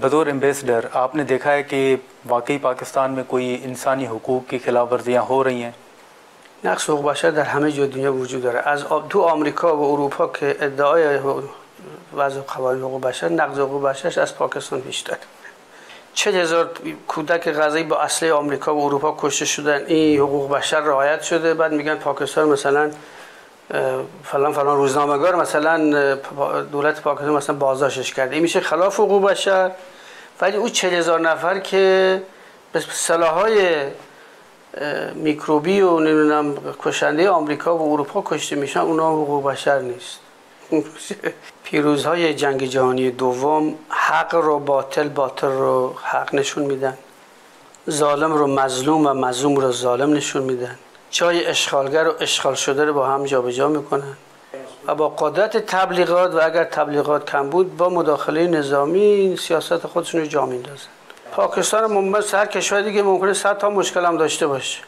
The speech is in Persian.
बतौर एम्बेसडर आपने देखा है कि वाकई पाकिस्तान में कोई इंसानी हुकूक की खिलाफ वर्जियाँ हो रही हैं؟ نقض حقوق بشر در همه جای دنیا وجود داره. از تو آمریکا و اروپا که ادعای وضع قوانین حقوق بشر، نقض حقوق بشر از پاکستان بیشتر. 40,000 کودک غزه‌ای با اسلحه آمریکا و اروپا کشته شدن، این حقوق بشر رعایت شده. بعد میگن پاکستان مثلا فلان روزنامه‌نگار مثلا دولت پاکستان مثلا بازداشتش کرده، این میشه خلاف حقوق بشر. ولی اون 40,000 نفر که به سلاح‌های میکروبی و نمیدونم کشنده آمریکا و اروپا کشته میشن، اونا حقوق بشر نیست. پیروزهای جنگ جهانی دوم حق رو باطل، باطل رو حق نشون میدن، ظالم رو مظلوم و مظلوم رو ظالم نشون میدن، جای اشغالگر و اشغال شده رو با هم جابجا میکنن و با قدرت تبلیغات و اگر تبلیغات کم بود با مداخله نظامی سیاست خودشون رو جا میندازن. پاکستان ممکن هر کشور دیگه ممکنه 100 تا مشکل هم داشته باشه.